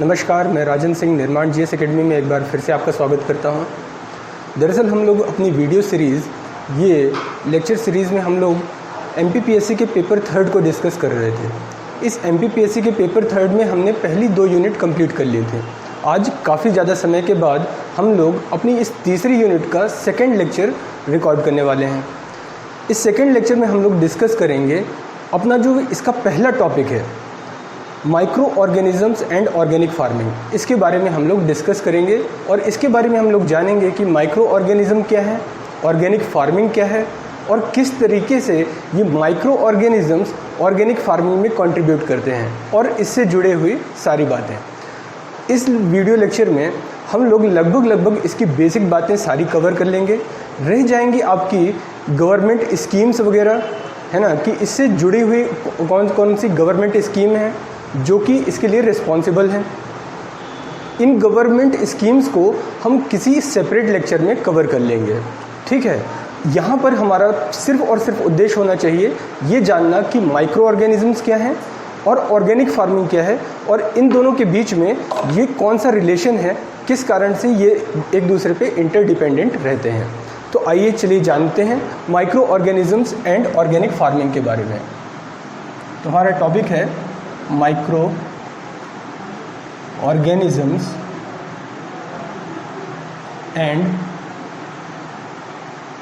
नमस्कार, मैं राजन सिंह निर्माण जीएस एकेडमी में एक बार फिर से आपका स्वागत करता हूं। दरअसल हम लोग अपनी वीडियो सीरीज़, ये लेक्चर सीरीज़ में हम लोग एमपीपीएससी के पेपर थर्ड को डिस्कस कर रहे थे। इस एमपीपीएससी के पेपर थर्ड में हमने पहली 2 यूनिट कंप्लीट कर लिए थे। आज काफ़ी ज़्यादा समय के बाद हम लोग अपनी इस तीसरी यूनिट का सेकेंड लेक्चर रिकॉर्ड करने वाले हैं। इस सेकेंड लेक्चर में हम लोग डिस्कस करेंगे अपना जो इसका पहला टॉपिक है, micro organisms and organic farming. इसके बारे में हम लोग डिस्कस करेंगे और इसके बारे में हम लोग जानेंगे कि माइक्रो ऑर्गेनिज्म क्या है, ऑर्गेनिक फार्मिंग क्या है और किस तरीके से ये माइक्रो ऑर्गेनिजम्स ऑर्गेनिक फार्मिंग में कंट्रीब्यूट करते हैं और इससे जुड़े हुई सारी बातें। इस वीडियो लेक्चर में हम लोग लगभग इसकी बेसिक बातें सारी कवर कर लेंगे। रह जाएंगी आपकी गवर्नमेंट स्कीम्स वगैरह, है ना, कि इससे जुड़ी हुई कौन कौन सी गवर्नमेंट स्कीम है जो कि इसके लिए रिस्पॉन्सिबल हैं। इन गवर्नमेंट स्कीम्स को हम किसी सेपरेट लेक्चर में कवर कर लेंगे, ठीक है। यहाँ पर हमारा सिर्फ और सिर्फ उद्देश्य होना चाहिए ये जानना कि माइक्रो ऑर्गेनिजम्स क्या हैं और ऑर्गेनिक फार्मिंग क्या है और इन दोनों के बीच में ये कौन सा रिलेशन है, किस कारण से ये एक दूसरे पे इंटरडिपेंडेंट रहते हैं। तो आइए चलिए जानते हैं micro organisms and organic farming के बारे में। तो हमारा टॉपिक है micro organisms and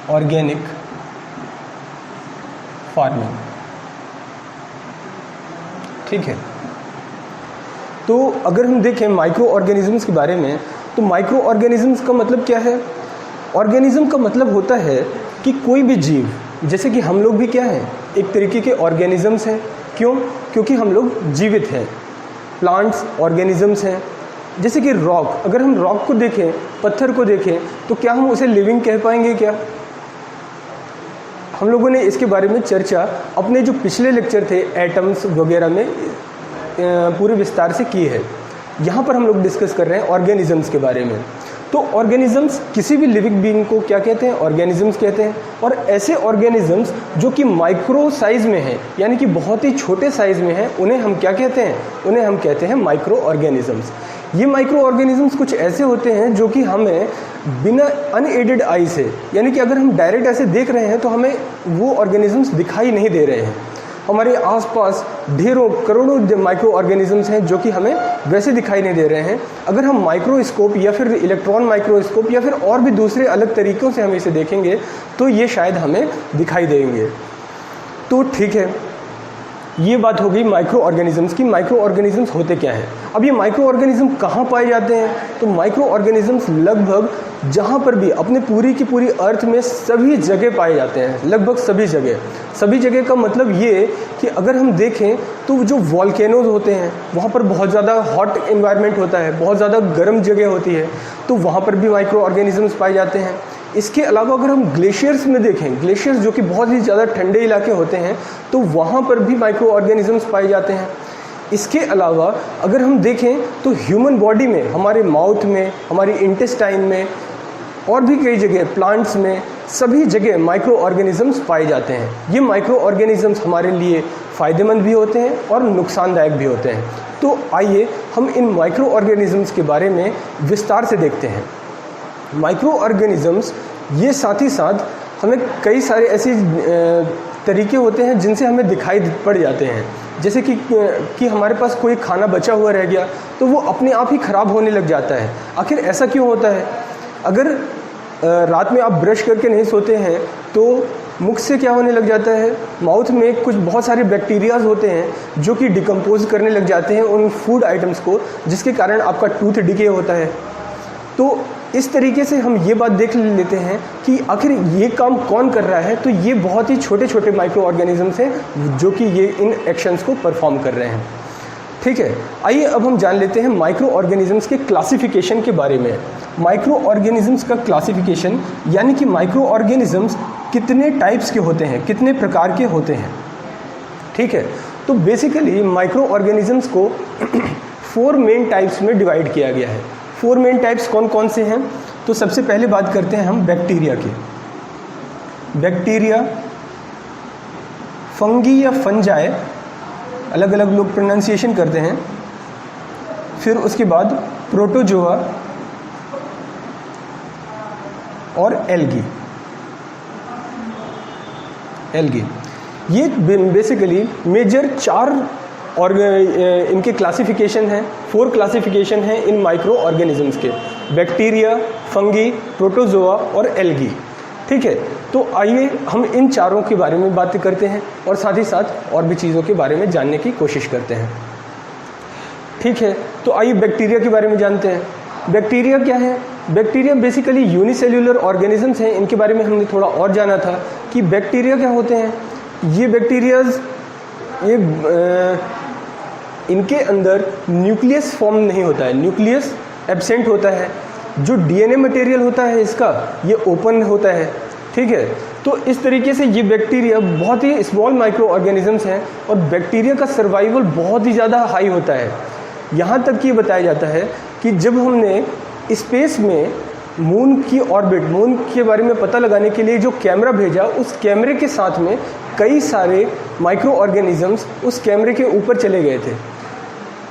organic farming, ठीक है। तो अगर हम देखें माइक्रो ऑर्गेनिजम्स के बारे में, तो माइक्रो ऑर्गेनिजम्स का मतलब क्या है? ऑर्गेनिज्म का मतलब होता है कि कोई भी जीव, जैसे कि हम लोग भी क्या हैं, एक तरीके के ऑर्गेनिजम्स हैं। क्यों? क्योंकि हम लोग जीवित हैं। प्लांट्स ऑर्गेनिजम्स हैं। जैसे कि रॉक, अगर हम रॉक को देखें, पत्थर को देखें, तो क्या हम उसे लिविंग कह पाएंगे? क्या हम लोगों ने इसके बारे में चर्चा अपने जो पिछले लेक्चर थे एटम्स वगैरह में पूरे विस्तार से की है। यहाँ पर हम लोग डिस्कस कर रहे हैं ऑर्गेनिजम्स के बारे में। तो ऑर्गेनिजम्स किसी भी लिविंग बीइंग को क्या कहते हैं? ऑर्गेनिजम्स कहते हैं। और ऐसे ऑर्गेनिजम्स जो कि माइक्रो साइज में हैं, यानी कि बहुत ही छोटे साइज में हैं, उन्हें हम क्या कहते हैं? उन्हें हम कहते हैं माइक्रो ऑर्गेनिजम्स। ये माइक्रो ऑर्गेनिजम्स कुछ ऐसे होते हैं जो कि हमें बिना अनएडेड आई से, यानी कि अगर हम डायरेक्ट ऐसे देख रहे हैं तो हमें वो ऑर्गेनिजम्स दिखाई नहीं दे रहे हैं। हमारे आसपास ढेरों करोड़ों माइक्रो ऑर्गेनिजम्स हैं जो कि हमें वैसे दिखाई नहीं दे रहे हैं। अगर हम माइक्रोस्कोप या फिर इलेक्ट्रॉन माइक्रोस्कोप या फिर और भी दूसरे अलग तरीक़ों से हम इसे देखेंगे तो ये शायद हमें दिखाई देंगे। तो ठीक है, ये बात हो गई माइक्रो ऑर्गेनिजम्स की। माइक्रो ऑर्गेनिजम्स होते क्या हैं? अब ये माइक्रो ऑर्गेनिज्म कहाँ पाए जाते हैं? तो माइक्रो ऑर्गेनिजम्स लगभग जहाँ पर भी अपने पूरी की पूरी अर्थ में सभी जगह पाए जाते हैं, लगभग सभी जगह। सभी जगह का मतलब ये कि अगर हम देखें तो जो वॉल्केनोज होते हैं वहाँ पर बहुत ज़्यादा हॉट एनवायरनमेंट होता है, बहुत ज़्यादा गर्म जगह होती है, तो वहाँ पर भी माइक्रो ऑर्गेनिजम्स पाए जाते हैं। इसके अलावा अगर हम ग्लेशियर्स में देखें, ग्लेशियर्स जो कि बहुत ही ज़्यादा ठंडे इलाके होते हैं, तो वहाँ पर भी माइक्रो ऑर्गेनिजम्स पाए जाते हैं। इसके अलावा अगर हम देखें तो ह्यूमन बॉडी में, हमारे माउथ में, हमारी इंटेस्टाइन में और भी कई जगह, प्लांट्स में, सभी जगह माइक्रो ऑर्गेनिजम्स पाए जाते हैं। ये माइक्रो ऑर्गेनिजम्स हमारे लिए फ़ायदेमंद भी होते हैं और नुकसानदायक भी होते हैं। तो आइए हम इन माइक्रो ऑर्गेनिजम्स के बारे में विस्तार से देखते हैं। माइक्रो ऑर्गेनिजम्स ये साथ ही साथ हमें कई सारे ऐसे तरीके होते हैं जिनसे हमें दिखाई पड़ जाते हैं। जैसे कि हमारे पास कोई खाना बचा हुआ रह गया तो वो अपने आप ही ख़राब होने लग जाता है। आखिर ऐसा क्यों होता है? अगर रात में आप ब्रश करके नहीं सोते हैं तो मुख से क्या होने लग जाता है? माउथ में कुछ बहुत सारे बैक्टीरियाज होते हैं जो कि डिकम्पोज करने लग जाते हैं उन फूड आइटम्स को, जिसके कारण आपका टूथ डिके होता है। तो इस तरीके से हम ये बात देख लेते हैं कि आखिर ये काम कौन कर रहा है। तो ये बहुत ही छोटे छोटे माइक्रो ऑर्गेनिजम्स हैं जो कि ये इन एक्शंस को परफॉर्म कर रहे हैं, ठीक है। आइए अब हम जान लेते हैं माइक्रो ऑर्गेनिजम्स के क्लासिफिकेशन के बारे में। माइक्रो ऑर्गेनिजम्स का क्लासिफिकेशन, यानी कि माइक्रो ऑर्गेनिजम्स कितने टाइप्स के होते हैं, कितने प्रकार के होते हैं, ठीक है। तो बेसिकली माइक्रो ऑर्गेनिजम्स को 4 मेन टाइप्स में डिवाइड किया गया है। 4 मेन टाइप्स कौन कौन से हैं? तो सबसे पहले बात करते हैं हम बैक्टीरिया की। बैक्टीरिया, फंगी या फंजाई, अलग अलग लोग प्रोनाउंसिएशन करते हैं, फिर उसके बाद प्रोटोजोआ और एल्गी। ये बेसिकली मेजर 4 और इनके क्लासिफिकेशन हैं, 4 क्लासिफिकेशन हैं इन माइक्रो ऑर्गेनिजम्स के, बैक्टीरिया, फंगी, प्रोटोजोआ और एल्गी। ठीक है, तो आइए हम इन चारों के बारे में बातें करते हैं और साथ ही साथ और भी चीज़ों के बारे में जानने की कोशिश करते हैं। ठीक है, तो आइए बैक्टीरिया के बारे में जानते हैं। बैक्टीरिया क्या है? बैक्टीरिया बेसिकली यूनिसेल्युलर ऑर्गेनिजम्स हैं। इनके बारे में हमने थोड़ा और जाना था कि बैक्टीरिया क्या होते हैं। ये बैक्टीरियाज इनके अंदर न्यूक्लियस फॉर्म नहीं होता है, न्यूक्लियस एब्सेंट होता है। जो डीएनए मटेरियल होता है इसका, ये ओपन होता है। ठीक है, तो इस तरीके से ये बैक्टीरिया बहुत ही स्मॉल माइक्रो ऑर्गेनिजम्स हैं और बैक्टीरिया का सर्वाइवल बहुत ही ज़्यादा हाई होता है। यहाँ तक कि बताया जाता है कि जब हमने स्पेस में मून की ऑर्बिट, मून के बारे में पता लगाने के लिए जो कैमरा भेजा, उस कैमरे के साथ में कई सारे माइक्रो ऑर्गेनिजम्स उस कैमरे के ऊपर चले गए थे।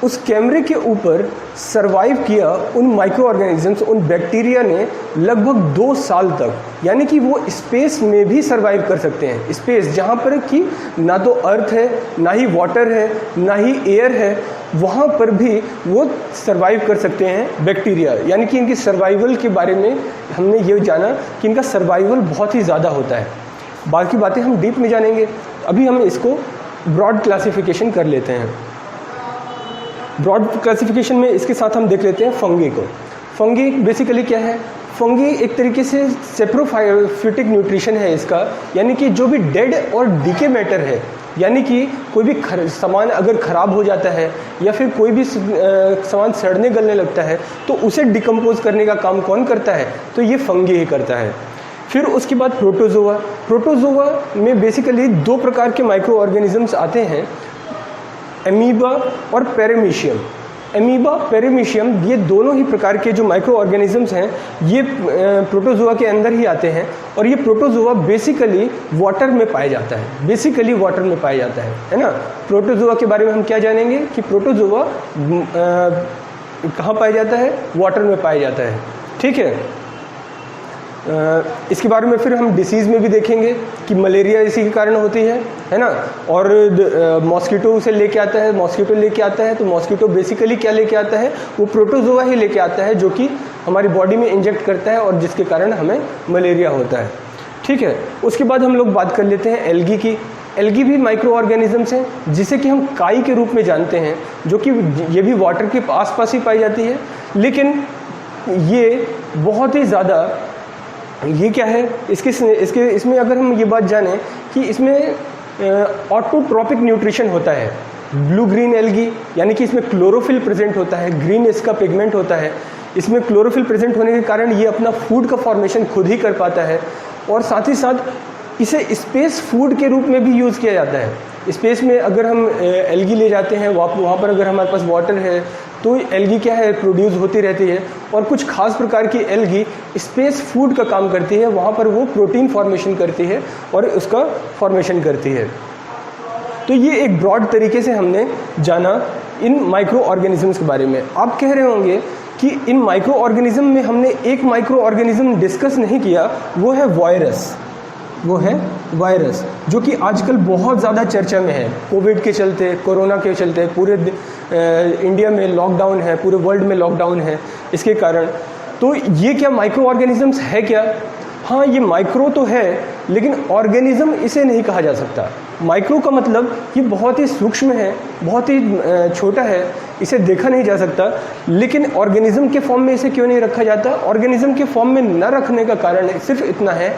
उस कैमरे के ऊपर सरवाइव किया उन माइक्रो ऑर्गेनिजम्स, उन बैक्टीरिया ने लगभग 2 साल तक, यानी कि वो स्पेस में भी सरवाइव कर सकते हैं। स्पेस जहाँ पर कि ना तो अर्थ है, ना ही वाटर है, ना ही एयर है, वहाँ पर भी वो सरवाइव कर सकते हैं बैक्टीरिया। यानी कि इनकी सर्वाइवल के बारे में हमने ये जाना कि इनका सर्वाइवल बहुत ही ज़्यादा होता है। बाकी बातें हम डीप में जानेंगे, अभी हम इसको ब्रॉड क्लासिफिकेशन कर लेते हैं। ब्रॉड क्लासिफिकेशन में इसके साथ हम देख लेते हैं फंगी को। फंगी बेसिकली क्या है? फंगी एक तरीके से सेप्रोफाइटिक न्यूट्रिशन है इसका, यानी कि जो भी डेड और डीके मैटर है, यानी कि कोई भी सामान अगर ख़राब हो जाता है या फिर कोई भी सामान सड़ने गलने लगता है तो उसे डिकम्पोज करने का काम कौन करता है? तो ये फंगी ही करता है। फिर उसके बाद प्रोटोजोआ। प्रोटोजोआ में बेसिकली 2 प्रकार के माइक्रो ऑर्गेनिजम्स आते हैं, एमीबा और पेरिमीशियम। एमीबा, पेरिमीशियम, ये दोनों ही प्रकार के जो माइक्रो ऑर्गेनिजम्स हैं ये प्रोटोजोआ के अंदर ही आते हैं। और ये प्रोटोजोआ बेसिकली वाटर में पाया जाता है, बेसिकली वाटर में पाया जाता है ना। प्रोटोजोआ के बारे में हम क्या जानेंगे कि प्रोटोजोआ कहाँ पाया जाता है? वाटर में पाया जाता है। ठीक है, इसके बारे में फिर हम डिसीज़ में भी देखेंगे कि मलेरिया इसी के कारण होती है ना। और मॉस्किटो उसे लेके आता है, मॉस्किटो लेके आता है, तो मॉस्किटो बेसिकली क्या लेके आता है? वो प्रोटोजोआ ही लेके आता है, जो कि हमारी बॉडी में इंजेक्ट करता है और जिसके कारण हमें मलेरिया होता है। ठीक है, उसके बाद हम लोग बात कर लेते हैं एल्गी की। एल्गी भी माइक्रो ऑर्गेनिजम्स हैं, जिसे कि हम काई के रूप में जानते हैं, जो कि ये भी वाटर के आसपास ही पाई जाती है। लेकिन ये बहुत ही ज़्यादा, ये क्या है इसमें अगर हम ये बात जानें कि इसमें ऑटोट्रॉपिक न्यूट्रिशन होता है। ब्लू ग्रीन एल्गी, यानी कि इसमें क्लोरोफिल प्रेजेंट होता है, ग्रीन इसका पिगमेंट होता है। इसमें क्लोरोफिल प्रेजेंट होने के कारण ये अपना फूड का फॉर्मेशन खुद ही कर पाता है और साथ ही साथ इसे स्पेस फूड के रूप में भी यूज़ किया जाता है। स्पेस में अगर हम एल्गी ले जाते हैं, वहाँ पर अगर हमारे पास वाटर है तो एल्गी क्या है? प्रोड्यूस होती रहती है। और कुछ खास प्रकार की एल्गी स्पेस फूड का काम करती है, वहाँ पर वो प्रोटीन फॉर्मेशन करती है और उसका फॉर्मेशन करती है। तो ये एक ब्रॉड तरीके से हमने जाना इन माइक्रो ऑर्गेनिजम्स के बारे में। आप कह रहे होंगे कि इन माइक्रो ऑर्गेनिज्म में हमने एक माइक्रो ऑर्गेनिज्म डिस्कस नहीं किया, वो है वायरस। वो है वायरस, जो कि आजकल बहुत ज़्यादा चर्चा में है। कोविड के चलते, कोरोना के चलते पूरे इंडिया में लॉकडाउन है, पूरे वर्ल्ड में लॉकडाउन है इसके कारण। तो ये क्या माइक्रो ऑर्गेनिजम्स है क्या? हाँ, ये माइक्रो तो है, लेकिन ऑर्गेनिज्म इसे नहीं कहा जा सकता। माइक्रो का मतलब ये बहुत ही सूक्ष्म है, बहुत ही छोटा है, इसे देखा नहीं जा सकता। लेकिन ऑर्गेनिज्म के फॉर्म में इसे क्यों नहीं रखा जाता? ऑर्गेनिज्म के फॉर्म में न रखने का कारण सिर्फ इतना है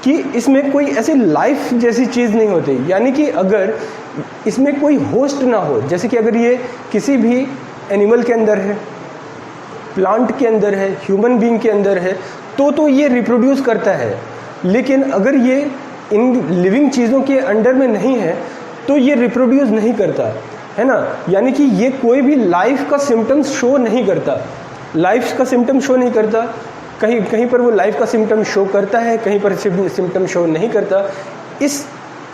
कि इसमें कोई ऐसी लाइफ जैसी चीज़ नहीं होती। यानी कि अगर इसमें कोई होस्ट ना हो, जैसे कि अगर ये किसी भी एनिमल के अंदर है, प्लांट के अंदर है, ह्यूमन बीइंग के अंदर है, तो ये रिप्रोड्यूस करता है। लेकिन अगर ये इन लिविंग चीज़ों के अंडर में नहीं है तो ये रिप्रोड्यूस नहीं करता, है ना। यानी कि ये कोई भी लाइफ का सिम्टम्स शो नहीं करता, लाइफ का सिम्टम शो नहीं करता। कहीं पर वो लाइफ का सिम्टम शो करता है, कहीं पर सिम्टम शो नहीं करता। इस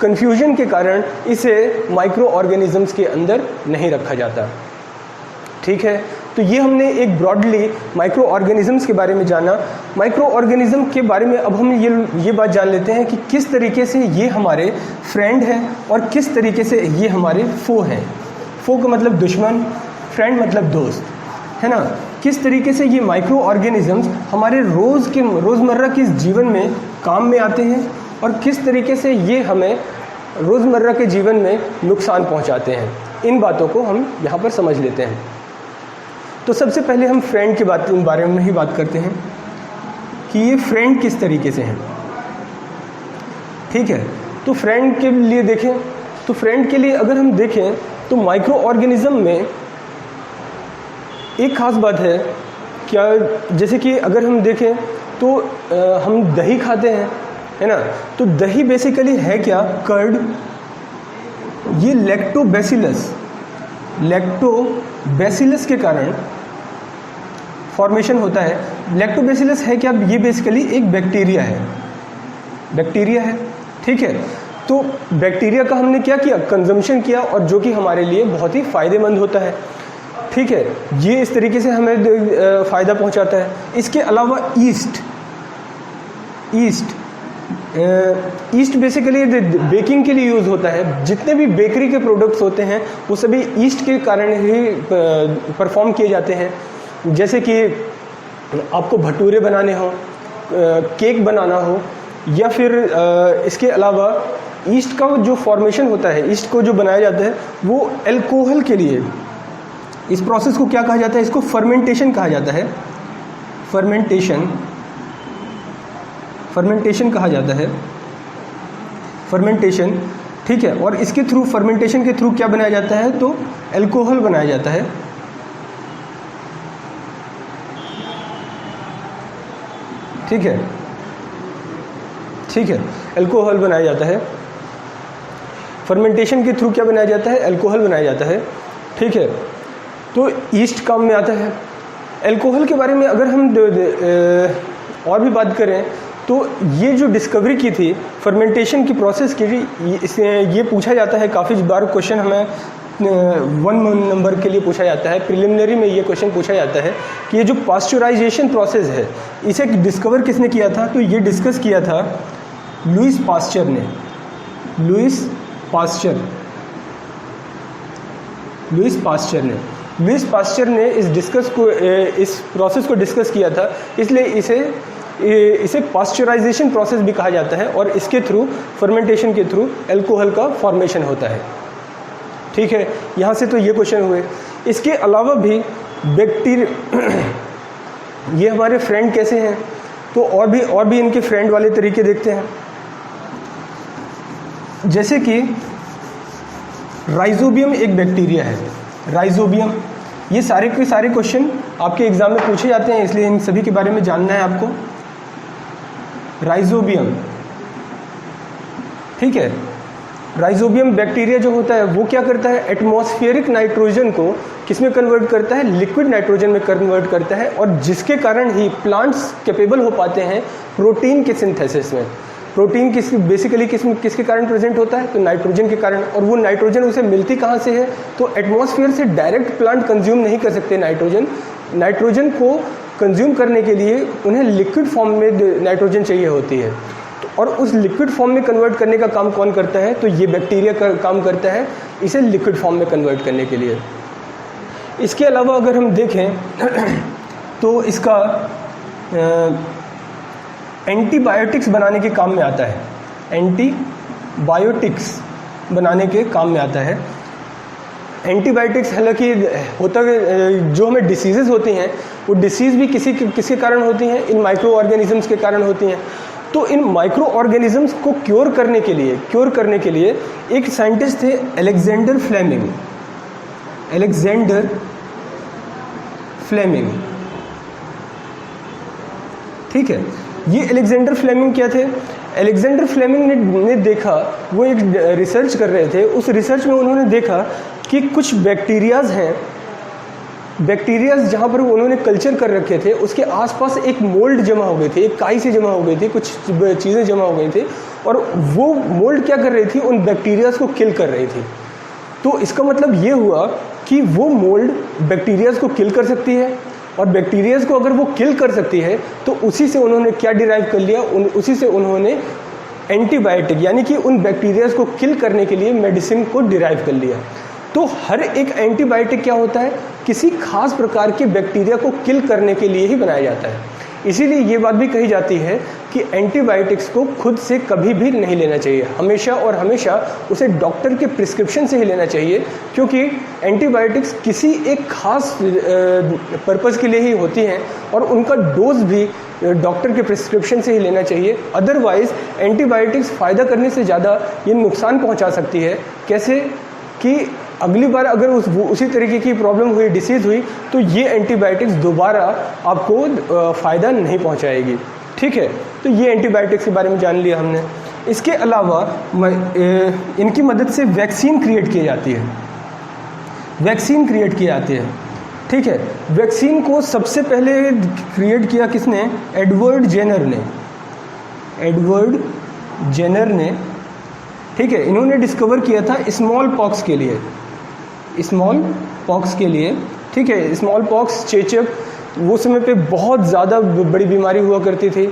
कन्फ्यूजन के कारण इसे माइक्रो ऑर्गेनिजम्स के अंदर नहीं रखा जाता। ठीक है, तो ये हमने एक ब्रॉडली माइक्रो ऑर्गेनिजम्स के बारे में जाना। माइक्रो ऑर्गेनिज्म के बारे में अब हम ये बात जान लेते हैं कि किस तरीके से ये हमारे फ्रेंड हैं और किस तरीके से ये हमारे फो हैं। फो का मतलब दुश्मन, फ्रेंड मतलब दोस्त, है ना। किस तरीके से ये माइक्रो ऑर्गेनिजम्स हमारे रोज़मर्रा के जीवन में काम में आते हैं और किस तरीके से ये हमें रोज़मर्रा के जीवन में नुकसान पहुंचाते हैं, इन बातों को हम यहाँ पर समझ लेते हैं। तो सबसे पहले हम फ्रेंड के बारे में ही बात करते हैं कि ये फ्रेंड किस तरीके से हैं। ठीक है, तो फ्रेंड के लिए देखें, तो फ्रेंड के लिए अगर हम देखें तो माइक्रो ऑर्गेनिज्म में एक ख़ास बात है क्या, जैसे कि अगर हम देखें तो हम दही खाते हैं, है ना। तो दही बेसिकली है क्या, कर्ड। ये लैक्टोबैसिलस के कारण फॉर्मेशन होता है। लैक्टोबैसिलस है क्या, ये बेसिकली एक बैक्टीरिया है। ठीक है, तो बैक्टीरिया का हमने क्या किया, कंजम्पशन किया, और जो कि हमारे लिए बहुत ही फ़ायदेमंद होता है। ठीक है, ये इस तरीके से हमें फ़ायदा पहुंचाता है। इसके अलावा ईस्ट बेसिकली बेकिंग के लिए यूज़ होता है। जितने भी बेकरी के प्रोडक्ट्स होते हैं वो सभी ईस्ट के कारण ही परफॉर्म किए जाते हैं। जैसे कि आपको भटूरे बनाने हो, केक बनाना हो, या फिर इसके अलावा ईस्ट का जो फॉर्मेशन होता है, ईस्ट को जो बनाया जाता है वो अल्कोहल के लिए, इस प्रोसेस को क्या कहा जाता है, इसको फर्मेंटेशन कहा जाता है। फर्मेंटेशन कहा जाता है, फर्मेंटेशन। ठीक है, और इसके थ्रू, फर्मेंटेशन के थ्रू क्या बनाया जाता है, तो अल्कोहल बनाया जाता है। ठीक है, अल्कोहल बनाया जाता है। फर्मेंटेशन के थ्रू क्या बनाया जाता है, अल्कोहल बनाया जाता है। ठीक है, तो ईस्ट काम में आता है। अल्कोहल के बारे में अगर हम और भी बात करें तो ये जो डिस्कवरी की थी फर्मेंटेशन की प्रोसेस की, ये पूछा जाता है काफ़ी बार। क्वेश्चन हमें 1 नंबर के लिए पूछा जाता है, प्रिलिमिनरी में ये क्वेश्चन पूछा जाता है कि ये जो पास्चुराइजेशन प्रोसेस है इसे डिस्कवर किसने किया था, तो ये डिस्कस किया था लुईस पास्चर ने इस प्रोसेस को डिस्कस किया था, इसलिए इसे पास्चराइजेशन प्रोसेस भी कहा जाता है। और इसके थ्रू, फर्मेंटेशन के थ्रू अल्कोहल का फॉर्मेशन होता है। ठीक है, यहाँ से तो ये क्वेश्चन हुए। इसके अलावा भी ये हमारे फ्रेंड कैसे हैं, तो और भी इनके फ्रेंड वाले तरीके देखते हैं। जैसे कि राइजोबियम एक बैक्टीरिया है। राइजोबियम, ये सारे के सारे क्वेश्चन आपके एग्जाम में पूछे जाते हैं, इसलिए इन सभी के बारे में जानना है आपको। राइजोबियम, ठीक है, राइजोबियम बैक्टीरिया जो होता है वो क्या करता है, एटमॉस्फेरिक नाइट्रोजन को किस में कन्वर्ट करता है, लिक्विड नाइट्रोजन में कन्वर्ट करता है, और जिसके कारण ही प्लांट्स कैपेबल हो पाते हैं प्रोटीन के सिंथेसिस में। प्रोटीन बेसिकली किसके कारण प्रेजेंट होता है, तो नाइट्रोजन के कारण। और वो नाइट्रोजन उसे मिलती कहाँ से है, तो एटमॉस्फेयर से डायरेक्ट प्लांट कंज्यूम नहीं कर सकते नाइट्रोजन को कंज्यूम करने के लिए उन्हें लिक्विड फॉर्म में नाइट्रोजन चाहिए होती है। और उस लिक्विड फॉर्म में कन्वर्ट करने का काम कौन करता है, तो ये बैक्टीरिया का काम करता है इसे लिक्विड फॉर्म में कन्वर्ट करने के लिए। इसके अलावा अगर हम देखें तो इसका एंटीबायोटिक्स बनाने के काम में आता है। एंटीबायोटिक्स बनाने के काम में आता है। एंटीबायोटिक्स हालांकि होता है, जो हमें डिसीज़ेज़ होती हैं वो डिसीज़ भी किसके कारण होती हैं, इन माइक्रो ऑर्गेनिजम्स के कारण होती हैं। तो इन माइक्रो ऑर्गेनिजम्स को क्योर करने के लिए एक साइंटिस्ट थे अलेक्जेंडर फ्लेमिंग। ठीक है, ये अलेक्जेंडर फ्लेमिंग क्या थे, अलेक्जेंडर फ्लेमिंग ने देखा, वो एक रिसर्च कर रहे थे। उस रिसर्च में उन्होंने देखा कि कुछ बैक्टीरियाज जहाँ पर उन्होंने कल्चर कर रखे थे उसके आसपास एक मोल्ड जमा हो गई थी, एक काई से जमा हो गई थी, कुछ चीज़ें जमा हो गई थी, और वो मोल्ड क्या कर रही थी, उन बैक्टीरियाज को किल कर रही थी। तो इसका मतलब ये हुआ कि वो मोल्ड बैक्टीरियाज को किल कर सकती है, और बैक्टीरियाज को अगर वो किल कर सकती है तो उसी से उन्होंने क्या डिराइव कर लिया, उसी से उन्होंने एंटीबायोटिक यानी कि उन बैक्टीरियाज को किल करने के लिए मेडिसिन को डिराइव कर लिया। तो हर एक एंटीबायोटिक क्या होता है, किसी खास प्रकार के बैक्टीरिया को किल करने के लिए ही बनाया जाता है। इसीलिए ये बात भी कही जाती है कि एंटीबायोटिक्स को खुद से कभी भी नहीं लेना चाहिए, हमेशा और हमेशा उसे डॉक्टर के प्रिस्क्रिप्शन से ही लेना चाहिए, क्योंकि एंटीबायोटिक्स किसी एक खास पर्पस के लिए ही होती हैं और उनका डोज भी डॉक्टर के प्रिस्क्रिप्शन से ही लेना चाहिए। अदरवाइज एंटीबायोटिक्स फ़ायदा करने से ज़्यादा ये नुकसान पहुंचा सकती है। कैसे कि अगली बार अगर उसी तरीके की प्रॉब्लम हुई, डिसीज़ हुई, तो ये एंटीबायोटिक्स दोबारा आपको फ़ायदा नहीं पहुंचाएगी। ठीक है, तो ये एंटीबायोटिक्स के बारे में जान लिया हमने। इसके अलावा इनकी मदद से वैक्सीन क्रिएट की जाती है, वैक्सीन क्रिएट की जाती है। ठीक है, वैक्सीन को सबसे पहले क्रिएट किया किसने, एडवर्ड जेनर ने, एडवर्ड जेनर ने। ठीक है, इन्होंने डिस्कवर किया था स्मॉल पॉक्स के लिए, स्मॉल पॉक्स के लिए। ठीक है, स्मॉल पॉक्स, चेचक वो समय पे बहुत ज़्यादा बड़ी बीमारी हुआ करती थी,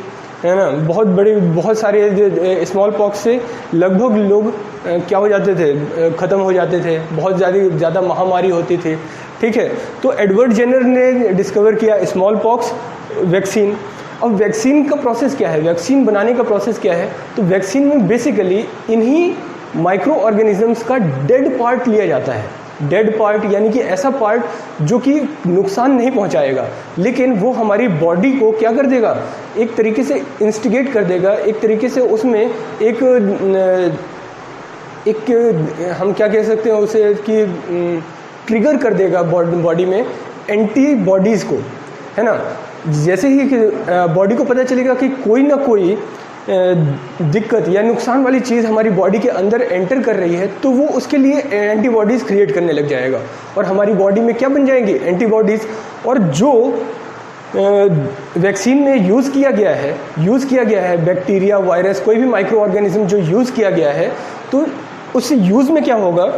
है ना, बहुत सारे स्मॉल पॉक्स से लगभग लोग क्या हो जाते थे, ख़त्म हो जाते थे, बहुत ज़्यादा महामारी होती थी। ठीक है, तो एडवर्ड जेनर ने डिस्कवर किया स्मॉल पॉक्स वैक्सीन। अब वैक्सीन का प्रोसेस क्या है, वैक्सीन बनाने का प्रोसेस क्या है, तो वैक्सीन में बेसिकली इन्हीं माइक्रो ऑर्गेनिजम्स का डेड पार्ट लिया जाता है। डेड पार्ट यानी कि ऐसा पार्ट जो कि नुकसान नहीं पहुंचाएगा, लेकिन वो हमारी बॉडी को क्या कर देगा, एक तरीके से इंस्टिगेट कर देगा, एक तरीके से उसमें एक हम क्या कह सकते हैं उसे कि ट्रिगर कर देगा बॉडी में एंटीबॉडीज़ को, है ना। जैसे ही बॉडी को पता चलेगा कि कोई ना कोई दिक्कत या नुकसान वाली चीज़ हमारी बॉडी के अंदर एंटर कर रही है, तो वो उसके लिए एंटीबॉडीज़ क्रिएट करने लग जाएगा और हमारी बॉडी में क्या बन जाएंगी, एंटीबॉडीज़। और जो वैक्सीन में यूज़ किया गया है बैक्टीरिया, वायरस, कोई भी माइक्रो ऑर्गेनिज्म जो यूज़ किया गया है, तो उस यूज़ में क्या होगा,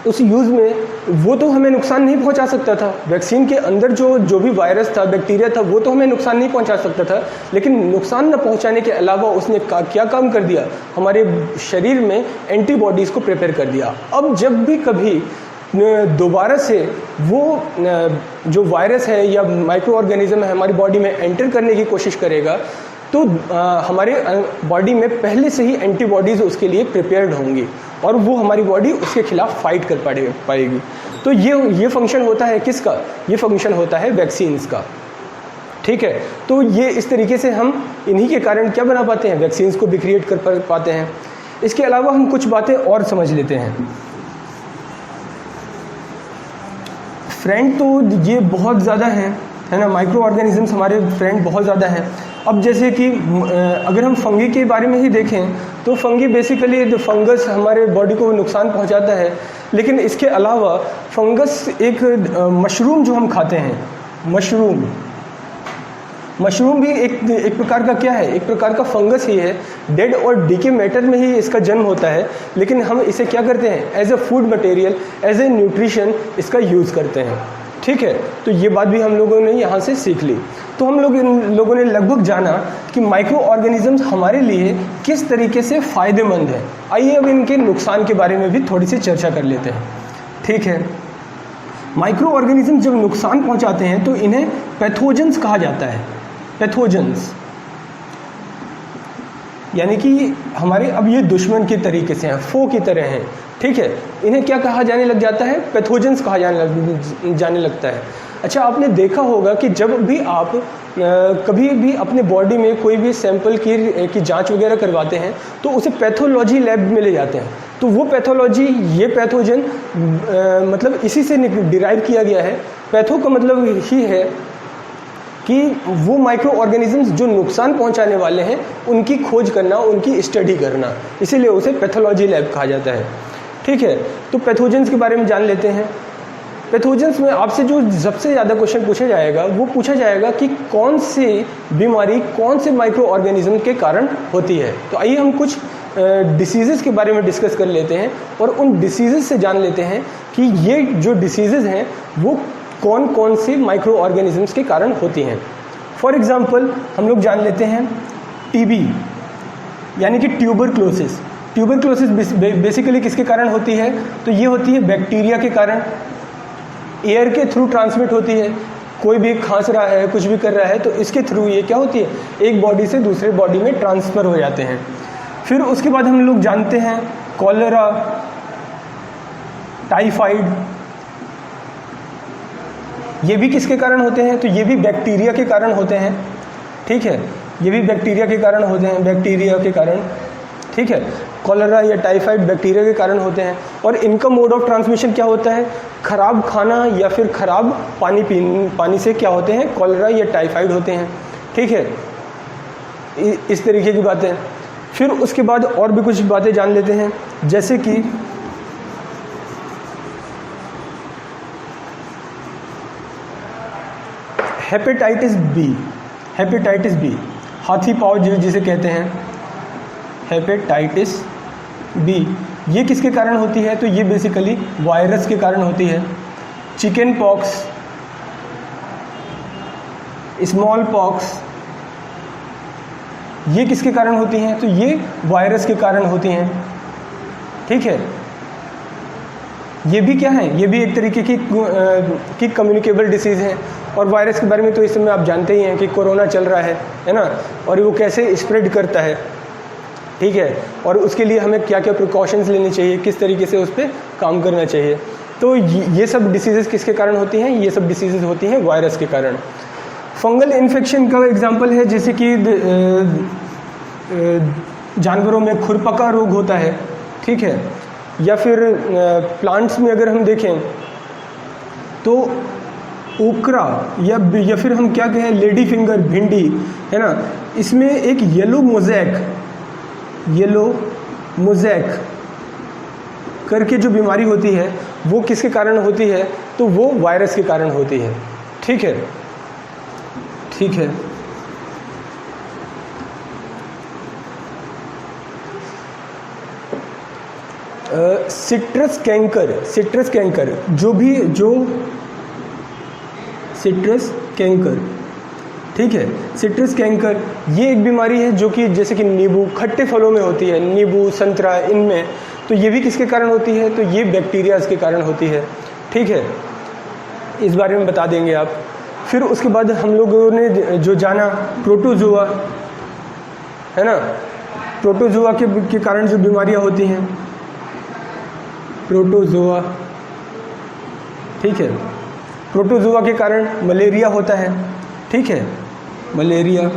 उस यूज़ में वो तो हमें नुकसान नहीं पहुंचा सकता था। वैक्सीन के अंदर जो भी वायरस था, बैक्टीरिया था, वो तो हमें नुकसान नहीं पहुंचा सकता था, लेकिन नुकसान न पहुंचाने के अलावा उसने क्या काम कर दिया, हमारे शरीर में एंटीबॉडीज़ को प्रिपेयर कर दिया। अब जब भी कभी दोबारा से वो जो वायरस है या माइक्रो ऑर्गेनिज्म है हमारी बॉडी में एंटर करने की कोशिश करेगा, तो हमारे बॉडी में पहले से ही एंटीबॉडीज़ उसके लिए प्रिपेयर्ड होंगी और वो हमारी बॉडी उसके खिलाफ फाइट कर पाएगी। तो ये फंक्शन होता है किसका, ये फंक्शन होता है वैक्सीन्स का। ठीक है, तो ये इस तरीके से हम इन्हीं के कारण क्या बना पाते हैं, वैक्सीन्स को भी क्रिएट कर पाते हैं। इसके अलावा हम कुछ बातें और समझ लेते हैं। फ्रेंड तो ये बहुत ज़्यादा हैं, है ना, माइक्रो ऑर्गेनिजम्स हमारे फ्रेंड बहुत ज़्यादा हैं। अब जैसे कि अगर हम फंगी के बारे में ही देखें तो फंगी बेसिकली जो फंगस हमारे बॉडी को नुकसान पहुंचाता है, लेकिन इसके अलावा फंगस एक मशरूम जो हम खाते हैं, मशरूम भी एक प्रकार का क्या है, एक प्रकार का फंगस ही है। डेड और डीके मैटर में ही इसका जन्म होता है, लेकिन हम इसे क्या करते हैं, as a food material, as a nutrition इसका यूज़ करते हैं। ठीक है, तो ये बात भी हम लोगों ने यहाँ से सीख ली। तो हम लोगों ने लगभग जाना कि माइक्रो ऑर्गेनिजम्स हमारे लिए किस तरीके से फ़ायदेमंद है। आइए अब इनके नुकसान के बारे में भी थोड़ी सी चर्चा कर लेते हैं। ठीक है, माइक्रो ऑर्गेनिज्म जब नुकसान पहुंचाते हैं तो इन्हें पैथोजेंस कहा जाता है। पैथोजेंस यानी कि हमारे अब ये दुश्मन के तरीके से हैं, फो की तरह हैं। ठीक है, इन्हें क्या कहा जाने लग जाता है, पैथोजेंस कहा जाने लगता है। अच्छा, आपने देखा होगा कि जब भी आप कभी भी अपने बॉडी में कोई भी सैंपल की जांच वगैरह करवाते हैं तो उसे पैथोलॉजी लैब में ले जाते हैं, तो वो पैथोलॉजी, ये पैथोजन मतलब इसी से डिराइव किया गया है। पैथो का मतलब ही है कि वो माइक्रो ऑर्गेनिजम्स जो नुकसान पहुंचाने वाले हैं उनकी खोज करना, उनकी स्टडी करना, इसीलिए उसे पैथोलॉजी लैब कहा जाता है। ठीक है, तो पैथोजेंस के बारे में जान लेते हैं। पैथोजेंस में आपसे जो सबसे ज़्यादा क्वेश्चन पूछा जाएगा वो पूछा जाएगा कि कौन सी बीमारी कौन से माइक्रो ऑर्गेनिज्म के कारण होती है। तो आइए हम कुछ डिसीज़ेज़ के बारे में डिस्कस कर लेते हैं और उन डिसीज़ेज़ से जान लेते हैं कि ये जो डिसीज़ेज़ हैं वो कौन कौन से माइक्रो ऑर्गेनिजम्स के कारण होती हैं। फॉर एग्ज़ाम्पल हम लोग जान लेते हैं टीबी यानी कि ट्यूबरक्लोसिस। ट्यूबरक्लोसिस बेसिकली किसके कारण होती है? तो ये होती है बैक्टीरिया के कारण, एयर के थ्रू ट्रांसमिट होती है। कोई भी खांस रहा है, कुछ भी कर रहा है, तो इसके थ्रू ये क्या होती है, एक बॉडी से दूसरे बॉडी में ट्रांसफ़र हो जाते हैं। फिर उसके बाद हम लोग जानते हैं कॉलेरा, टाइफाइड, ये भी किसके कारण होते हैं? तो ये भी बैक्टीरिया के कारण होते हैं। ठीक है, ये भी बैक्टीरिया के कारण होते हैं, बैक्टीरिया के कारण। ठीक है, कॉलेरा या टाइफाइड बैक्टीरिया के कारण होते हैं। और इनका मोड ऑफ ट्रांसमिशन क्या होता है? खराब खाना या फिर खराब पानी से क्या होते हैं, कॉलेरा या टाइफाइड होते हैं। ठीक है, इस तरीके की बातें। फिर उसके बाद और भी कुछ बातें जान लेते हैं, जैसे कि हेपेटाइटिस बी। हेपेटाइटिस बी, हाथी पाँव जिसे कहते हैं, हेपेटाइटिस बी, ये किसके कारण होती है? तो ये बेसिकली वायरस के कारण होती है। चिकन पॉक्स, स्मॉल पॉक्स, ये किसके कारण होती हैं? तो ये वायरस के कारण होती हैं। ठीक है, ये भी क्या है? ये भी एक तरीके की कम्युनिकेबल डिसीज़ है। और वायरस के बारे में तो इस समय आप जानते ही हैं कि कोरोना चल रहा है ना, और वो कैसे स्प्रेड करता है। ठीक है, और उसके लिए हमें क्या क्या प्रिकॉशंस लेनी चाहिए, किस तरीके से उस पर काम करना चाहिए। तो ये सब डिसीज़ेज़ किसके कारण होती हैं? ये सब डिसीज़ेज़ होती हैं वायरस के कारण। फंगल इन्फेक्शन का एग्जांपल है, जैसे कि जानवरों में खुरपका रोग होता है। ठीक है, या फिर प्लांट्स में अगर हम देखें तो ओकरा या फिर हम क्या कहें, लेडी फिंगर, भिंडी, है ना, इसमें एक येलो मोज़ेक करके जो बीमारी होती है वो किसके कारण होती है? तो वो वायरस के कारण होती है। ठीक है, ठीक है। सिट्रस कैंकर, सिट्रस कैंकर, ठीक है, सिट्रस कैंकर ये एक बीमारी है जो कि जैसे कि नींबू, खट्टे फलों में होती है, नींबू, संतरा, इनमें। तो ये भी किसके कारण होती है? तो ये बैक्टीरियाज के कारण होती है। ठीक है, इस बारे में बता देंगे आप। फिर उसके बाद हम लोगों ने जो जाना प्रोटोजोआ, है ना, प्रोटोजोआ के कारण जो बीमारियां होती हैं, प्रोटोजोआ। ठीक है, प्रोटोजोआ के कारण मलेरिया होता है। ठीक है, मलेरिया।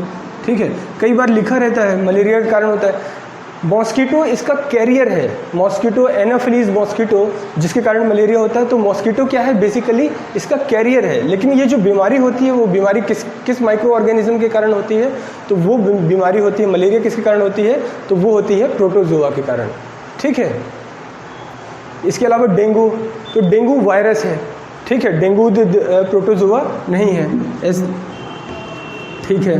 ठीक है, कई बार लिखा रहता है मलेरिया के कारण होता है। मॉस्किटो इसका कैरियर है, मॉस्किटो, एनाफिलीज मॉस्किटो, जिसके कारण मलेरिया होता है। तो मॉस्किटो क्या है? बेसिकली इसका कैरियर है। लेकिन ये जो बीमारी होती है वो बीमारी किस माइक्रो ऑर्गेनिज्म के कारण होती है? तो वो बीमारी होती है, मलेरिया किसके कारण होती है? तो वो होती है प्रोटोजोआ के कारण। ठीक है, इसके अलावा डेंगू, तो डेंगू वायरस है। ठीक है, डेंगू प्रोटोजोआ नहीं है। ठीक है,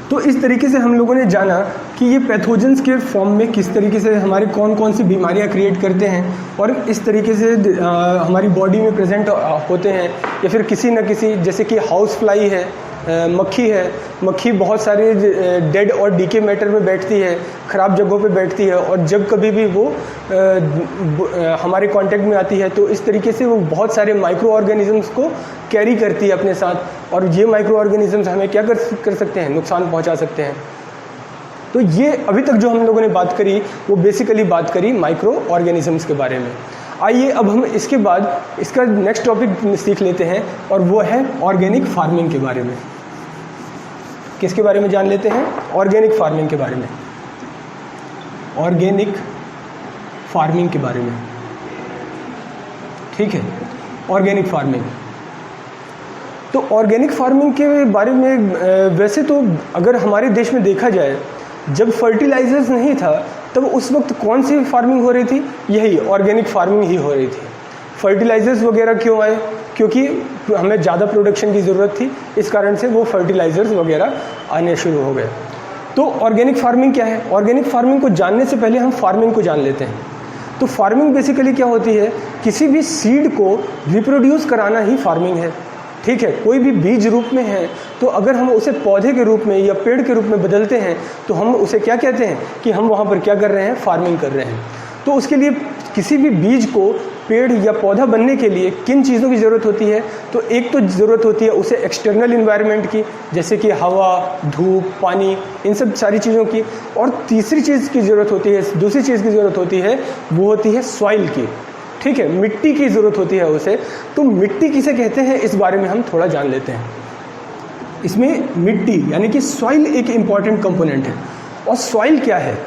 तो इस तरीके से हम लोगों ने जाना कि ये पैथोजेंस के फॉर्म में किस तरीके से हमारे कौन कौन सी बीमारियां क्रिएट करते हैं और इस तरीके से हमारी बॉडी में प्रेजेंट होते हैं। या फिर किसी न किसी, जैसे कि हाउस फ्लाई है, मक्खी है, मक्खी बहुत सारे डेड और डीके मैटर में बैठती है, ख़राब जगहों पे बैठती है, और जब कभी भी वो हमारे कांटेक्ट में आती है तो इस तरीके से वो बहुत सारे माइक्रो ऑर्गेनिजम्स को कैरी करती है अपने साथ। और ये माइक्रो ऑर्गेनिजम्स हमें क्या कर सकते हैं? नुकसान पहुंचा सकते हैं। तो ये अभी तक जो हम लोगों ने बात करी वो बेसिकली बात करी माइक्रो ऑर्गेनिजम्स के बारे में। आइए अब हम इसके बाद इसका नेक्स्ट टॉपिक सीख लेते हैं, और वो है ऑर्गेनिक फार्मिंग के बारे में। किसके बारे में जान लेते हैं? ऑर्गेनिक फार्मिंग के बारे में। ऑर्गेनिक फार्मिंग के बारे में। ठीक है, ऑर्गेनिक फार्मिंग। तो ऑर्गेनिक फार्मिंग के बारे में वैसे तो अगर हमारे देश में देखा जाए, जब फर्टिलाइजर्स नहीं था तब उस वक्त कौन सी फार्मिंग हो रही थी? यही ऑर्गेनिक फार्मिंग ही हो रही थी। फर्टिलाइजर्स वगैरह क्यों आए? क्योंकि हमें ज़्यादा प्रोडक्शन की ज़रूरत थी, इस कारण से वो फर्टिलाइजर्स वगैरह आने शुरू हो गए। तो ऑर्गेनिक फार्मिंग क्या है? ऑर्गेनिक फार्मिंग को जानने से पहले हम फार्मिंग को जान लेते हैं। तो फार्मिंग बेसिकली क्या होती है? किसी भी सीड को रिप्रोड्यूस कराना ही फार्मिंग है। ठीक है, कोई भी बीज रूप में है तो अगर हम उसे पौधे के रूप में या पेड़ के रूप में बदलते हैं तो हम उसे क्या कहते हैं कि हम वहाँ पर क्या कर रहे हैं? फार्मिंग कर रहे हैं। तो उसके लिए किसी भी बीज को पेड़ या पौधा बनने के लिए किन चीज़ों की ज़रूरत होती है? तो एक तो ज़रूरत होती है उसे एक्सटर्नल इन्वायरमेंट की, जैसे कि हवा, धूप, पानी, इन सब सारी चीज़ों की। और तीसरी चीज़ की ज़रूरत होती है, दूसरी चीज़ की ज़रूरत होती है, वो होती है सॉइल की। ठीक है, मिट्टी की ज़रूरत होती है उसे। तो मिट्टी किसे कहते हैं इस बारे में हम थोड़ा जान लेते हैं। इसमें मिट्टी यानी कि सॉइल एक इम्पॉर्टेंट कंपोनेंट है। और सॉइल क्या है?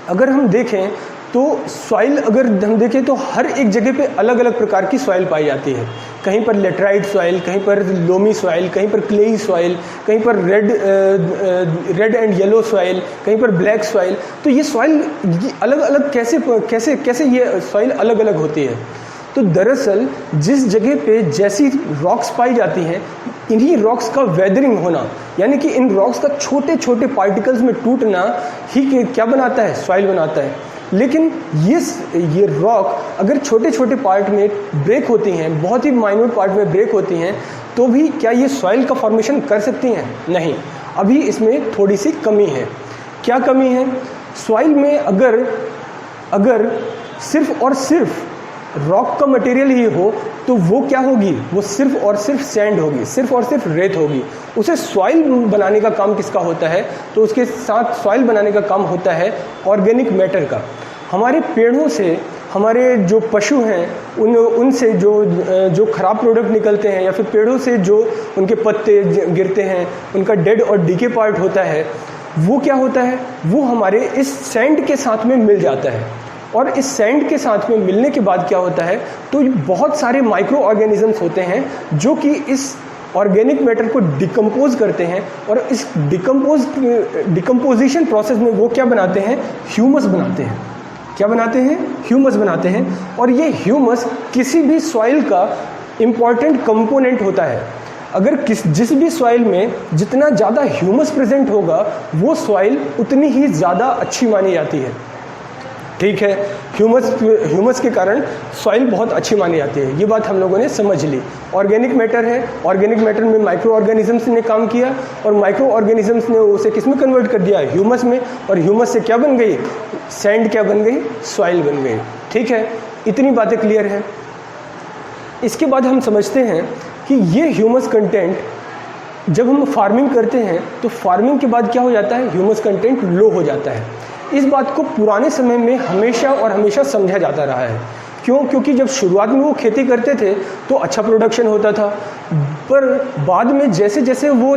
अगर हम देखें तो सॉइल अगर हम देखें तो हर एक जगह पे अलग अलग प्रकार की सॉइल पाई जाती है। कहीं पर लेटराइट सॉइल, कहीं पर लोमी सॉइल, कहीं पर क्लेई सॉइल, कहीं पर रेड एंड येलो सॉइल, कहीं पर ब्लैक सॉइल। तो ये सॉइल अलग अलग कैसे ये सॉइल अलग अलग होती है? तो दरअसल जिस जगह पे जैसी रॉक्स पाई जाती हैं, इन्हीं रॉक्स का वेदरिंग होना, यानी कि इन रॉक्स का छोटे छोटे पार्टिकल्स में टूटना ही क्या बनाता है? सॉइल बनाता है। लेकिन ये रॉक अगर छोटे छोटे पार्ट में ब्रेक होती हैं, बहुत ही माइन्यूट पार्ट में ब्रेक होती हैं, तो भी क्या ये सॉइल का फॉर्मेशन कर सकती हैं? नहीं, अभी इसमें थोड़ी सी कमी है। क्या कमी है? सॉइल में अगर सिर्फ और सिर्फ रॉक का मटेरियल ही हो तो वो क्या होगी? वो सिर्फ और सिर्फ सैंड होगी, सिर्फ और सिर्फ रेत होगी। उसे सॉइल बनाने का काम किसका होता है? तो उसके साथ सॉइल बनाने का काम होता है ऑर्गेनिक मैटर का। हमारे पेड़ों से, हमारे जो पशु हैं उनसे जो खराब प्रोडक्ट निकलते हैं, या फिर पेड़ों से जो उनके पत्ते गिरते हैं, उनका डेड और डीके पार्ट होता है, वो क्या होता है? वो हमारे इस सैंड के साथ में मिल जाता है। और इस सैंड के साथ में मिलने के बाद क्या होता है? तो बहुत सारे माइक्रो ऑर्गेनिजम्स होते हैं जो कि इस ऑर्गेनिक मैटर को डिकम्पोज करते हैं, और इस डिकम्पोजिशन प्रोसेस में वो क्या बनाते हैं? ह्यूमस बनाते हैं। क्या बनाते हैं? ह्यूमस बनाते हैं। और ये ह्यूमस किसी भी सॉइल का इम्पॉर्टेंट कंपोनेंट होता है। अगर जिस भी सॉइल में जितना ज़्यादा ह्यूमस प्रेजेंट होगा, वो सॉइल उतनी ही ज़्यादा अच्छी मानी जाती है। ठीक है, ह्यूमस के कारण सॉइल बहुत अच्छी मानी जाती है। ये बात हम लोगों ने समझ ली। ऑर्गेनिक मैटर है, ऑर्गेनिक मैटर में माइक्रो ऑर्गेनिजम्स ने काम किया, और माइक्रो ऑर्गेनिजम्स ने उसे किस में कन्वर्ट कर दिया? ह्यूमस में। और ह्यूमस से क्या बन गई? सैंड क्या बन गई? सॉइल बन गई। ठीक है, इतनी बातें क्लियर हैं। इसके बाद हम समझते हैं कि ये ह्यूमस कंटेंट जब हम फार्मिंग करते हैं तो फार्मिंग के बाद क्या हो जाता है? ह्यूमस कंटेंट लो हो जाता है। इस बात को पुराने समय में हमेशा और हमेशा समझा जाता रहा है। क्यों? क्योंकि जब शुरुआत में वो खेती करते थे तो अच्छा प्रोडक्शन होता था, पर बाद में जैसे जैसे वो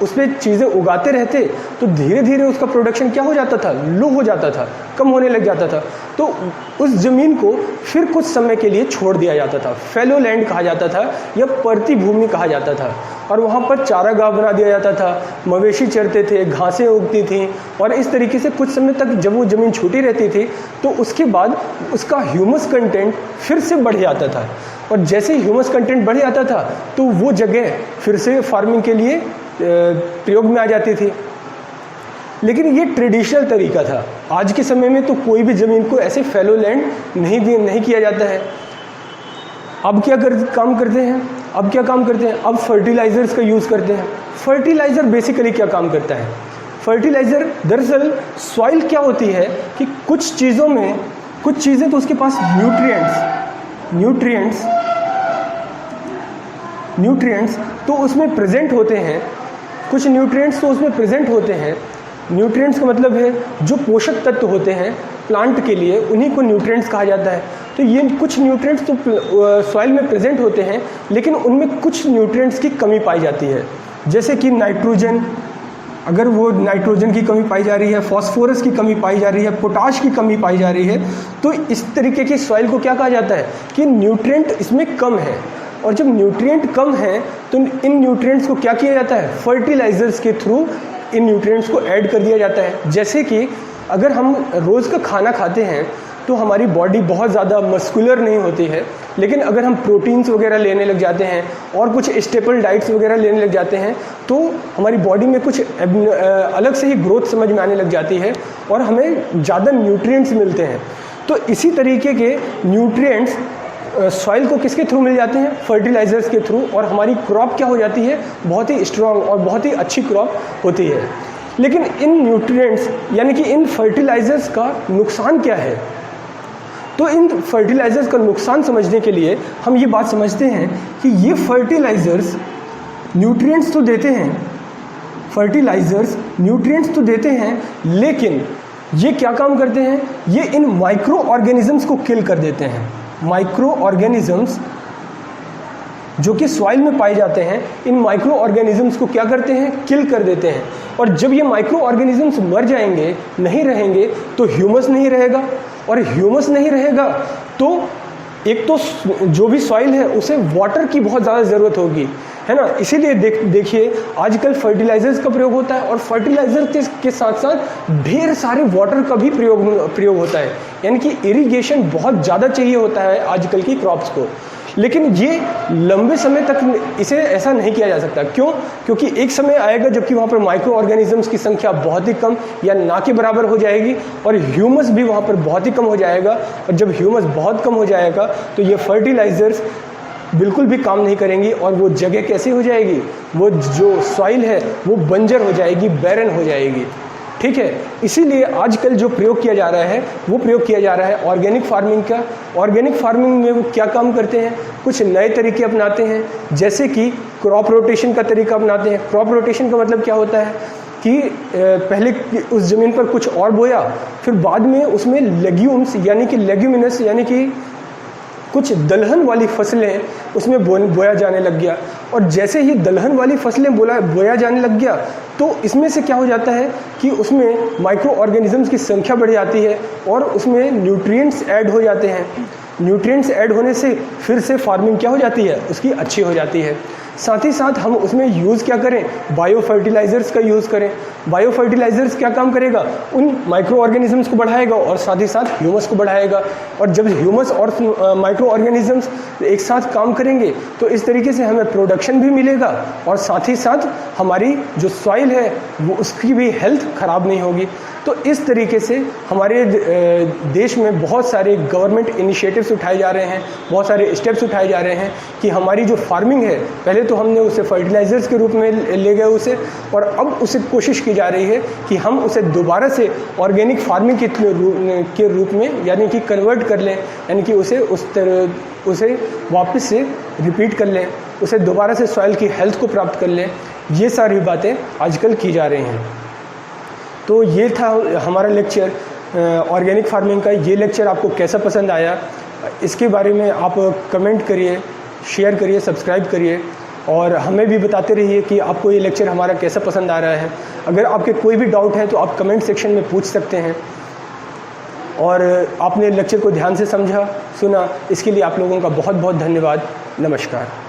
उसमें चीज़ें उगाते रहते तो धीरे धीरे उसका प्रोडक्शन क्या हो जाता था? लो हो जाता था, कम होने लग जाता था। तो उस ज़मीन को फिर कुछ समय के लिए छोड़ दिया जाता था। फैलो लैंड कहा जाता था या परती भूमि कहा जाता था, और वहाँ पर चारागाह बना दिया जाता था, मवेशी चरते थे, घासें उगती थीं, और इस तरीके से कुछ समय तक जब वो ज़मीन छूटी रहती थी तो उसके बाद उसका ह्यूमस कंटेंट फिर से बढ़ जाता था। और जैसे ही ह्यूमस कंटेंट बढ़ जाता था तो वो जगह फिर से फार्मिंग के लिए प्रयोग में आ जाती थी। लेकिन ये ट्रेडिशनल तरीका था। आज के समय में तो कोई भी ज़मीन को ऐसे फैलो लैंड नहीं किया जाता है। अब क्या काम करते हैं? अब फर्टिलाइज़र्स का यूज़ करते हैं। फर्टिलाइज़र बेसिकली क्या काम करता है? फर्टिलाइज़र दरअसल सॉइल क्या होती है कि कुछ चीज़ें तो उसके पास न्यूट्रिएंट्स तो उसमें प्रेजेंट होते हैं। कुछ न्यूट्रिएंट्स तो उसमें प्रेजेंट होते हैं। न्यूट्रिएंट्स का मतलब है जो पोषक तत्व होते हैं प्लांट के लिए, उन्हीं को न्यूट्रिएंट्स कहा जाता है। तो ये कुछ न्यूट्रिएंट्स तो सॉइल में प्रेजेंट होते हैं, लेकिन उनमें कुछ न्यूट्रिएंट्स की कमी पाई जाती है। जैसे कि नाइट्रोजन, अगर वो नाइट्रोजन की कमी पाई जा रही है, फॉस्फोरस की कमी पाई जा रही है, पोटाश की कमी पाई जा रही है, तो इस तरीके की सॉइल को क्या कहा जाता है कि न्यूट्रिएंट इसमें कम है। और जब न्यूट्रिएंट कम है तो इन न्यूट्रिएंट्स को क्या किया जाता है? फर्टिलाइजर्स के थ्रू इन न्यूट्रिएंट्स को ऐड कर दिया जाता है। जैसे कि अगर हम रोज़ का खाना खाते हैं तो हमारी बॉडी बहुत ज़्यादा मस्कुलर नहीं होती है, लेकिन अगर हम प्रोटीन्स वगैरह लेने लग जाते हैं और कुछ स्टेपल डाइट्स वगैरह लेने लग जाते हैं तो हमारी बॉडी में कुछ अलग से ही ग्रोथ समझ में आने लग जाती है और हमें ज़्यादा न्यूट्रिएंट्स मिलते हैं। तो इसी तरीके के न्यूट्रिएंट्स सॉइल को किसके थ्रू मिल जाते हैं? फर्टिलाइजर्स के थ्रू, और हमारी क्रॉप क्या हो जाती है? बहुत ही स्ट्रॉन्ग और बहुत ही अच्छी क्रॉप होती है। लेकिन इन न्यूट्रिएंट्स यानी कि इन फर्टिलाइजर्स का नुकसान क्या है? तो इन फर्टिलाइजर्स का नुकसान समझने के लिए हम ये बात समझते हैं कि ये फर्टिलाइजर्स न्यूट्रिएंट्स तो देते हैं, फर्टिलाइजर्स न्यूट्रिएंट्स तो देते हैं, लेकिन ये क्या काम करते हैं? ये इन माइक्रो ऑर्गेनिजम्स को किल कर देते हैं। माइक्रो ऑर्गेनिजम्स जो कि सॉइल में पाए जाते हैं, इन माइक्रो ऑर्गेनिजम्स को क्या करते हैं? किल कर देते हैं। और जब ये माइक्रो ऑर्गेनिजम्स मर जाएंगे, नहीं रहेंगे, तो ह्यूमस नहीं रहेगा, और ह्यूमस नहीं रहेगा तो एक तो जो भी सॉइल है उसे वाटर की बहुत ज़्यादा ज़रूरत होगी, है ना। इसीलिए देखिए आजकल फर्टिलाइजर्स का प्रयोग होता है और फर्टिलाइजर के साथ साथ ढेर सारे वाटर का भी प्रयोग होता है, यानी कि इरिगेशन बहुत ज़्यादा चाहिए होता है आजकल की क्रॉप्स को। लेकिन ये लंबे समय तक इसे ऐसा नहीं किया जा सकता। क्यों? क्योंकि एक समय आएगा जबकि वहाँ पर माइक्रो ऑर्गेनिजम्स की संख्या बहुत ही कम या ना के बराबर हो जाएगी और ह्यूमस भी वहाँ पर बहुत ही कम हो जाएगा। और जब ह्यूमस बहुत कम हो जाएगा तो ये फर्टिलाइजर्स बिल्कुल भी काम नहीं करेंगी और वो जगह कैसे हो जाएगी? वो जो सॉइल है वो बंजर हो जाएगी, बैरन हो जाएगी। ठीक है, इसीलिए आजकल जो प्रयोग किया जा रहा है वो प्रयोग किया जा रहा है ऑर्गेनिक फार्मिंग का। ऑर्गेनिक फार्मिंग में वो क्या काम करते हैं? कुछ नए तरीके अपनाते हैं, जैसे कि क्रॉप रोटेशन का तरीका अपनाते हैं। क्रॉप रोटेशन का मतलब क्या होता है कि पहले उस ज़मीन पर कुछ और बोया, फिर बाद में उसमें लेग्यूम्स यानी कि लेग्यूमिनस यानी कि कुछ दलहन वाली फसलें उसमें बोया जाने लग गया। और जैसे ही दलहन वाली फसलें बोया जाने लग गया तो इसमें से क्या हो जाता है कि उसमें माइक्रो ऑर्गेनिजम्स की संख्या बढ़ जाती है और उसमें न्यूट्रिएंट्स ऐड हो जाते हैं। न्यूट्रिएंट्स ऐड होने से फिर से फार्मिंग क्या हो जाती है? उसकी अच्छी हो जाती है। साथ ही साथ हम उसमें यूज़ क्या करें? बायो फर्टिलाइजर्स का यूज़ करें। बायो फर्टिलाइजर्स क्या काम करेगा? उन माइक्रो ऑर्गेनिजम्स को बढ़ाएगा और साथ ही साथ ह्यूमस को बढ़ाएगा। और जब ह्यूमस और माइक्रो ऑर्गेनिजम्स एक साथ काम करेंगे तो इस तरीके से हमें प्रोडक्शन भी मिलेगा और साथ ही साथ हमारी जो सॉइल है वो उसकी भी हेल्थ ख़राब नहीं होगी। तो इस तरीके से हमारे देश में बहुत सारे गवर्नमेंट इनिशिएटिव्स उठाए जा रहे हैं, बहुत सारे स्टेप्स उठाए जा रहे हैं कि हमारी जो फार्मिंग है, पहले तो हमने उसे फर्टिलाइजर्स के रूप में ले गए उसे, और अब उसे कोशिश की जा रही है कि हम उसे दोबारा से ऑर्गेनिक फार्मिंग के रूप में यानी कि कन्वर्ट कर लें, यानी कि उसे वापस से रिपीट कर लें, उसे दोबारा से सॉइल की हेल्थ को प्राप्त कर लें। ये सारी बातें आजकल की जा रही हैं। तो ये था हमारा लेक्चर ऑर्गेनिक फार्मिंग का। ये लेक्चर आपको कैसा पसंद आया इसके बारे में आप कमेंट करिए, शेयर करिए, सब्सक्राइब करिए और हमें भी बताते रहिए कि आपको ये लेक्चर हमारा कैसा पसंद आ रहा है। अगर आपके कोई भी डाउट है तो आप कमेंट सेक्शन में पूछ सकते हैं। और आपने लेक्चर को ध्यान से समझा, सुना, इसके लिए आप लोगों का बहुत बहुत धन्यवाद। नमस्कार।